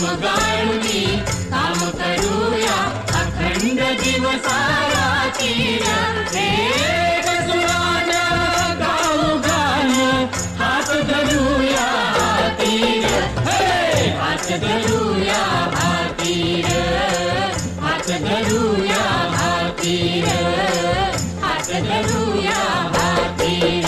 नाम गाळुनी काम करूया अखंड दिवसाराची एक सुरान गाऊ गाणं हात धरूया हातीर हात धरूया हातीर हात धरूया हातीर हात धरूया हातीर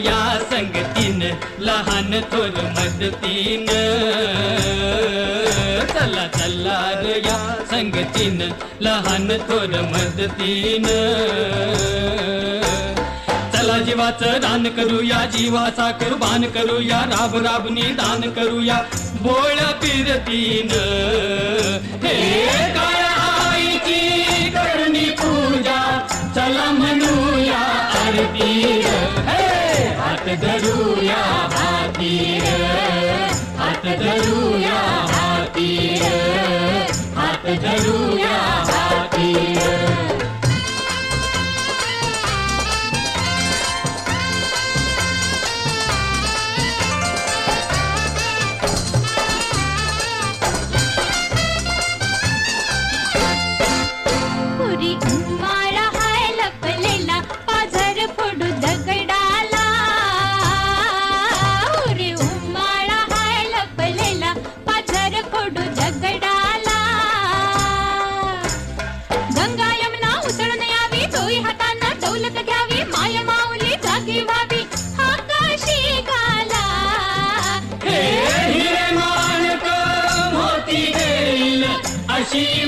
या संगतीन लहान थोर मदतीन चला चला रे या संगतीन लहान थोर मदतीन चला जीवाचं दान करूया जीवाचा कुर्बान करूया राब राबनी दान करूया बोळ्या फिरतीन हे काळ्या आईची करणी पूजा चला म्हणूया आरतीर हात धरूया हातीर हात धरूया हातीर हात धरूया हातीर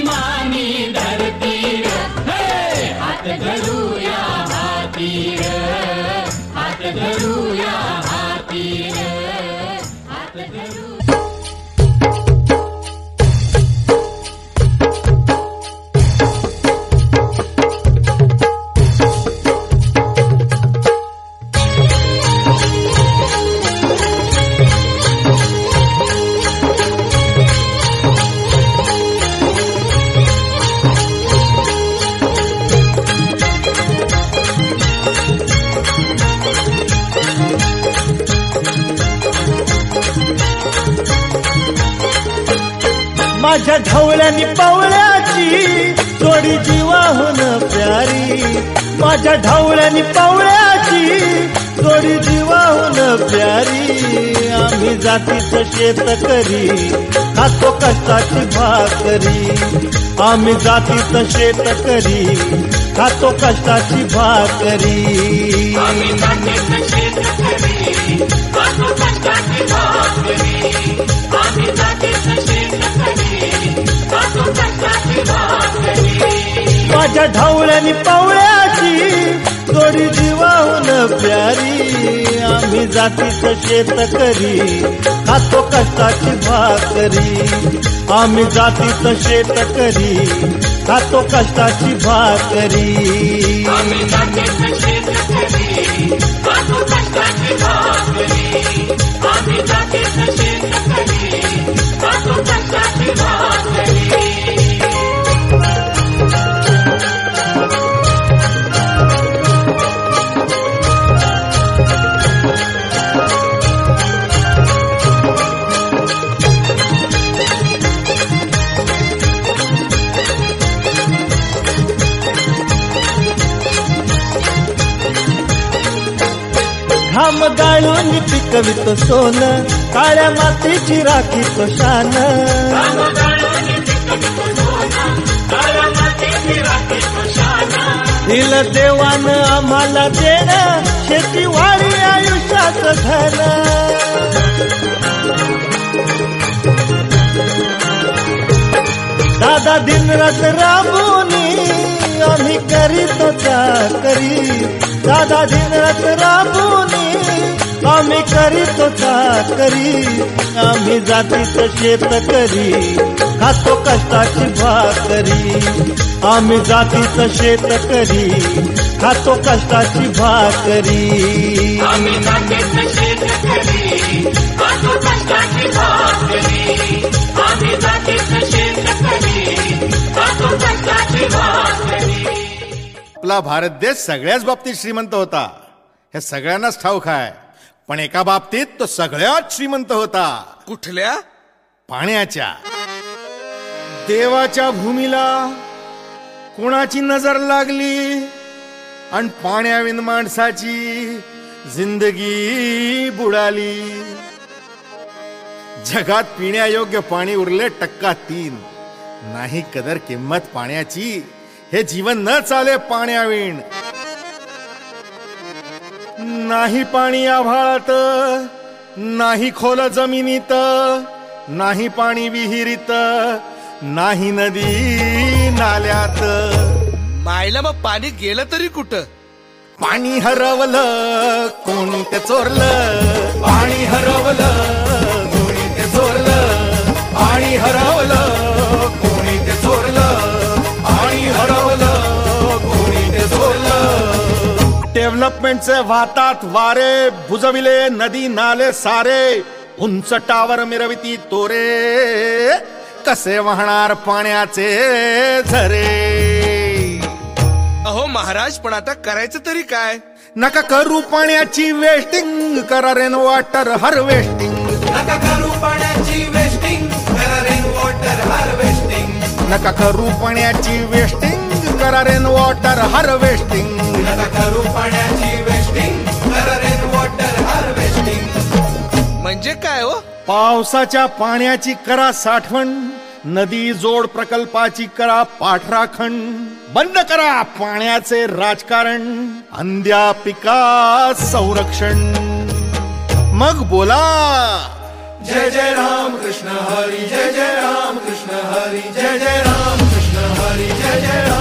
मानी धरतीर हात धरूया हातीर हात धरूया हातीर हात धरूया माझ्या ढवळ्यानी पवळ्याची जोडी जीवाहून प्यारी माझ्या ढवळ्यानी पवळ्याची जोडी जीवाहून प्यारी आम्ही जातीचं शेतकरी खातो कष्टाची भाकरी आम्ही जातीचं शेतकरी खातो कष्टाची भाकरी आम्ही जातीचं शेतकरी खातो कष्टाची भाकरी आम्ही जातीचं माझ्या ढवळ्यानी पवळ्याची जोडी जीवाहून प्यारी आम्ही जातीचं शेतकरी खातो कष्टाची भाकरी आम्ही जातीचं शेतकरी खातो कष्टाची भाकरी आम्ही जातीचं शेतकरी खातो कष्टाची भाकरी आम्ही जातीचं शेतकरी खातो कष्टाची भाकरी घाम गाळून पिकवितो सोन काळ्या मातीची राखीतो शान दिलं देवान आम्हाला देण शेतीवाडी आयुष्याचं धन दादा दिनरात राबूनी आम्ही करीतो चाकरी दादा दिनरात राबूनी आम्ही करीतो चाकरी, आम्ही जातीचं शेतकरी, खातो कष्टाची भाकरी. आम्ही जातीचं शेतकरी, खातो कष्टाची भाकरी. आम्ही जातीचं शेतकरी, खातो कष्टाची भाकरी. आम्ही जातीचं शेतकरी, खातो कष्टाची भाकरी. आपला भारत देश सगळ्याच बाबतीत श्रीमंत होता, हे सगळ्यांनाच ठाऊक आहे. पण एका बाबतीत तो सगळ्यात श्रीमंत होता. कुठल्या? पाण्याच्या. देवाच्या भूमीला कोणाची नजर लागली आणि पाण्याविन माणसाची जिंदगी बुडाली. जगात पिण्यायोग्य पाणी उरले 3%. नाही कदर किंमत पाण्याची, हे जीवन न चाले पाण्याविण. नाही पाणी आभाळात, नाही खोल जमिनीत, नाही पाणी विहिरीत, नाही नदी नाल्यात. मायला मग पाणी गेलं तरी कुठं? पाणी हरवलं कोणी ते चोरलं, पाणी हरवलं कोणी ते चोरलं, पाणी हरवलं कोणी ते चोरलं, पाणी हरवलं कोणी ते चोरलं. डेव्हलपमेंटचे वाहतात वारे, बुजविले नदी नाले सारे, उंच टावर मिरविती तोरे, कसे वाहणार पाण्याचे झरे. अहो महाराज, पण आता करायचं तरी काय? नका करू पाण्याची वेस्टिंग, करा रेन वॉटर हार्वेस्टिंग. नका करू पाण्याची वेस्टिंग, करा रेन वॉटर हार्वेस्टिंग. नका करू पाण्याची वेस्टिंग, करा रेन वॉटर हार्वेस्टिंग. नका करू पाण्याची वेस्टिंग, करा रेन वॉटर हार्वेस्टिंग. म्हणजे काय हो? पावसाच्या पाण्याची करा साठवण, नदी जोड प्रकल्पाची करा पाठराखण. बंद करा पाण्याचे राजकारण, अंध्या पिका संरक्षण. मग बोला जय जय राम कृष्ण हरी, जय जय राम कृष्ण हरी, जय जय राम कृष्ण हरी, जय जय राम.